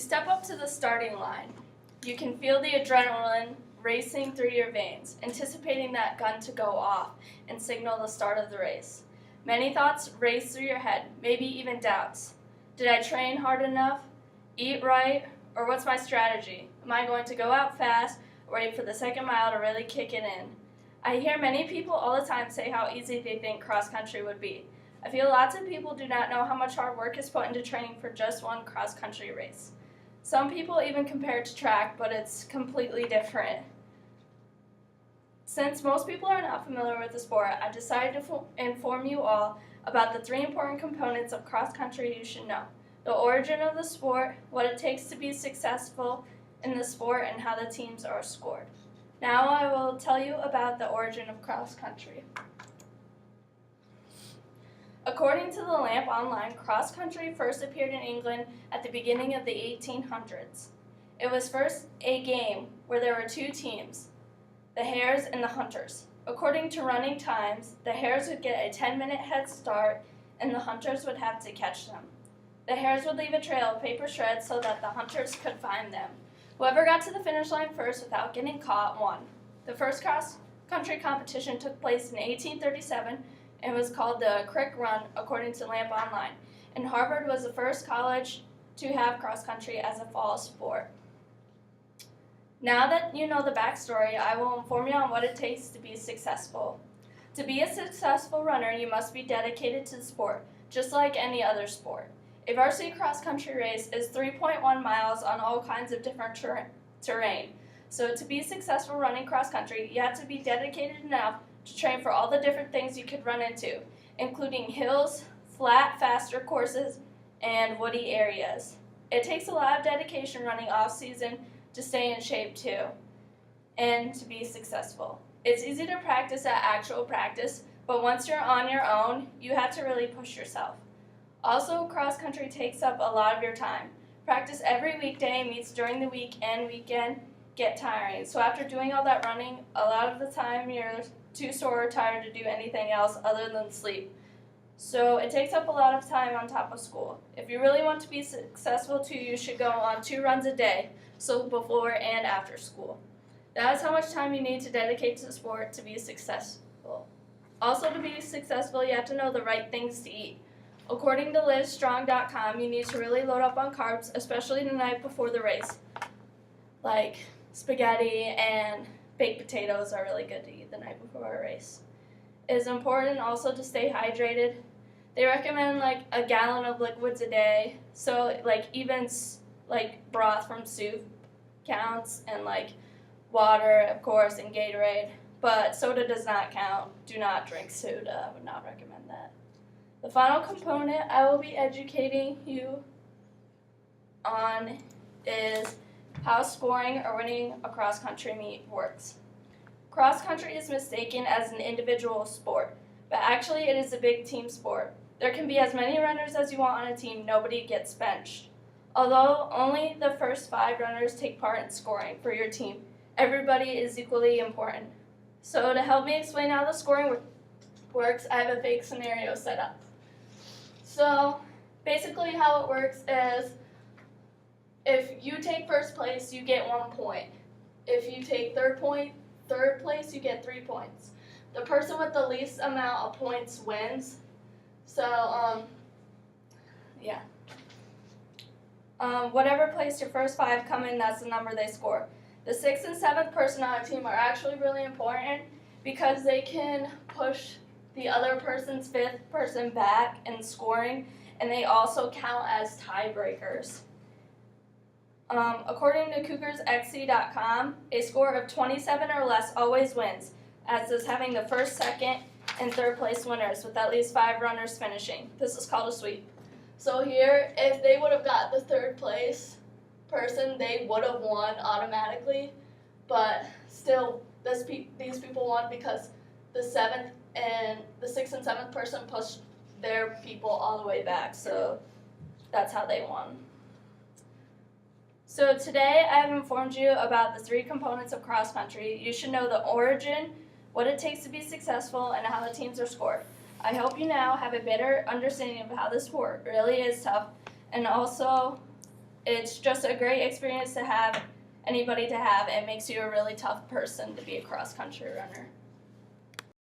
step up to the starting line. You can feel the adrenaline racing through your veins, anticipating that gun to go off and signal the start of the race. Many thoughts race through your head, maybe even doubts. Did I train hard enough? Eat right? Or what's my strategy? Am I going to go out fast or wait for the second mile to really kick it in? I hear many people all the time say how easy they think cross country would be. I feel lots of people do not know how much hard work is put into training for just one cross country race. Some people even compare it to track, but it's completely different. Since most people are not familiar with the sport, I decided to inform you all about the 3 important components of cross country you should know: the origin of the sport, what it takes to be successful in the sport, and how the teams are scored. Now I will tell you about the origin of cross country. According to the Lamp Online, cross country first appeared in England at the beginning of the 1800s. It was first a game where there were 2 teams, the hares and the hunters. According to running times, the hares would get a 10-minute head start and the hunters would have to catch them. The hares would leave a trail of paper shreds so that the hunters could find them. Whoever got to the finish line first without getting caught won. The first cross-country competition took place in 1837 and was called the Crick Run, according to Lamp Online. And Harvard was the first college to have cross-country as a fall sport. Now that you know the backstory, I will inform you on what it takes to be successful. To be a successful runner, you must be dedicated to the sport, just like any other sport. A varsity cross-country race is 3.1 miles on all kinds of different terrain. So to be successful running cross-country, you have to be dedicated enough to train for all the different things you could run into, including hills, flat, faster courses, and woody areas. It takes a lot of dedication running off-season to stay in shape too, and to be successful. It's easy to practice at actual practice, but once you're on your own, you have to really push yourself. Also, cross-country takes up a lot of your time. Practice every weekday, meets during the week and weekend get tiring. So after doing all that running, a lot of the time you're too sore or tired to do anything else other than sleep. So it takes up a lot of time on top of school. If you really want to be successful too, you should go on 2 runs a day, so before and after school. That is how much time you need to dedicate to the sport to be successful. Also, to be successful, you have to know the right things to eat. According to LivStrong.com, you need to really load up on carbs, especially the night before the race. Like spaghetti and baked potatoes are really good to eat the night before a race. It is important also to stay hydrated. They recommend like a gallon of liquids a day, so like even like broth from soup counts, and like water, of course, and Gatorade. But soda does not count. Do not drink soda. I would not recommend that. The final component I will be educating you on is how scoring or winning a cross-country meet works. Cross-country is mistaken as an individual sport, but actually it is a big team sport. There can be as many runners as you want on a team, nobody gets benched. Although only the first 5 runners take part in scoring for your team, everybody is equally important. So to help me explain how the scoring works, I have a fake scenario set up. So basically how it works is if you take first place, you get 1 point. If you take third place, you get 3 points. The person with the least amount of points wins. So, whatever place your first 5 come in, that's the number they score. The 6th and 7th person on a team are actually really important because they can push the other person's 5th person back in scoring, and they also count as tiebreakers. According to CougarsXC.com, a score of 27 or less always wins, as does having the first, second, and third place winners with at least 5 runners finishing. This is called a sweep. So here, if they would have got the 3rd place person, they would have won automatically, but still these people won because the 6th and 7th person pushed their people all the way back, so that's how they won. So today I have informed you about the 3 components of cross country. You should know the origin, what it takes to be successful, and how the teams are scored. I hope you now have a better understanding of how this sport really is tough, and also it's just a great experience to have, anybody to have. It makes you a really tough person to be a cross country runner.